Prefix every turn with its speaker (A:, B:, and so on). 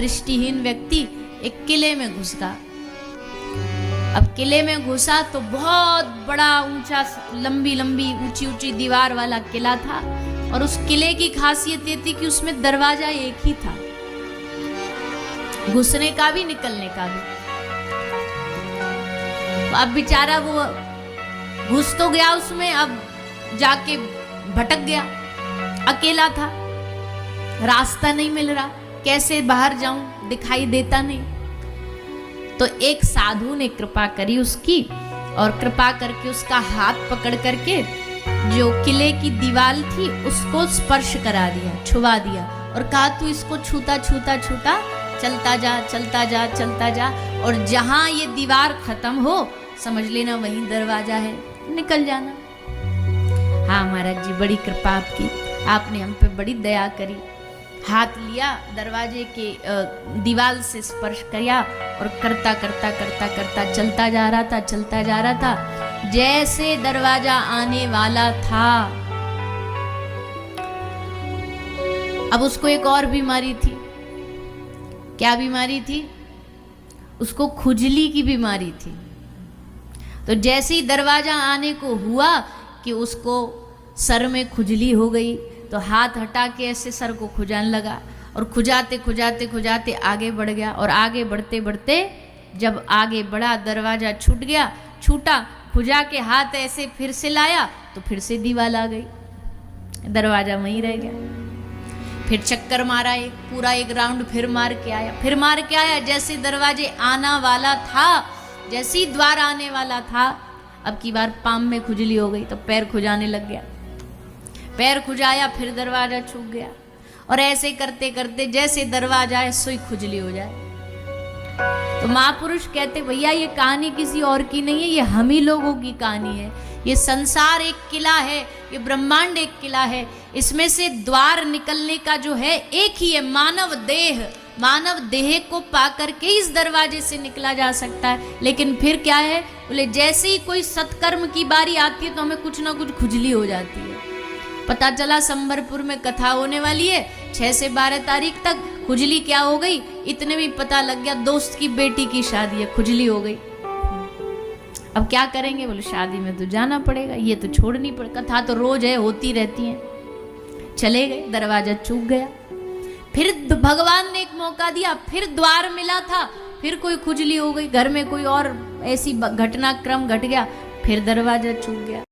A: दृष्टिहीन व्यक्ति एक किले में घुस गया। अब किले में घुसा तो बहुत बड़ा ऊंचा लंबी लंबी ऊंची ऊंची दीवार वाला किला था, और उस किले की खासियत ये थी कि उसमें दरवाजा एक ही था, घुसने का भी निकलने का भी। अब बेचारा वो घुस तो गया उसमें, अब जाके भटक गया, अकेला था, रास्ता नहीं मिल रहा, कैसे बाहर जाऊं, दिखाई देता नहीं। तो एक साधु ने कृपा करी उसकी, और कृपा करके उसका हाथ पकड़ करके जो किले की दीवार थी उसको स्पर्श करा दिया, छुआ दिया, और कहा तू इसको छूता छूता छूता चलता जा चलता जा चलता जा, और जहां ये दीवार खत्म हो समझ लेना वहीं दरवाजा है, निकल जाना। हाँ महाराज जी, बड़ी कृपा आपकी, आपने हम पे बड़ी दया करी। हाथ लिया, दरवाजे के दीवार से स्पर्श किया, और करता करता करता करता चलता जा रहा था, चलता जा रहा था। जैसे दरवाजा आने वाला था, अब उसको एक और बीमारी थी। क्या बीमारी थी? उसको खुजली की बीमारी थी। तो जैसे ही दरवाजा आने को हुआ कि उसको सर में खुजली हो गई, तो हाथ हटा के ऐसे सर को खुजाने लगा, और खुजाते खुजाते खुजाते आगे बढ़ गया, और आगे बढ़ते बढ़ते जब आगे बढ़ा दरवाजा छूट गया, छूटा, खुजा के हाथ ऐसे फिर से लाया तो फिर से दीवार आ गई, दरवाजा वहीं रह गया। फिर चक्कर मारा, एक पूरा एक राउंड फिर मार के आया, फिर मार के आया, जैसे दरवाजे आना वाला था, जैसे ही द्वार आने वाला था, अब की बार पाम में खुजली हो गई, तो पैर खुजाने लग गया, पैर खुजाया, फिर दरवाजा छूट गया, और ऐसे करते करते जैसे दरवाजा है सोई खुजली हो जाए। तो महापुरुष कहते भैया ये कहानी किसी और की नहीं है, ये हम ही लोगों की कहानी है। ये संसार एक किला है, ये ब्रह्मांड एक किला है, इसमें से द्वार निकलने का जो है एक ही है, मानव देह। मानव देह को पाकर के इस दरवाजे से निकला जा सकता है। लेकिन फिर क्या है, बोले जैसे ही कोई सत्कर्म की बारी आती है तो हमें कुछ ना कुछ खुजली हो जाती है। पता चला संबरपुर में कथा होने वाली है 6 से 12 तारीख तक, खुजली क्या हो गई, इतने में पता लग गया दोस्त की बेटी की शादी है, खुजली हो गई। अब क्या करेंगे, बोले शादी में तो जाना पड़ेगा, ये तो छोड़नी पड़े, कथा तो रोज है, होती रहती है। चले गए, दरवाजा चूक गया, फिर भगवान ने एक मौका दिया, फिर द्वार मिला था, फिर कोई खुजली हो गई, घर में कोई और ऐसी घटनाक्रम घट गया, फिर दरवाजा चूक गया।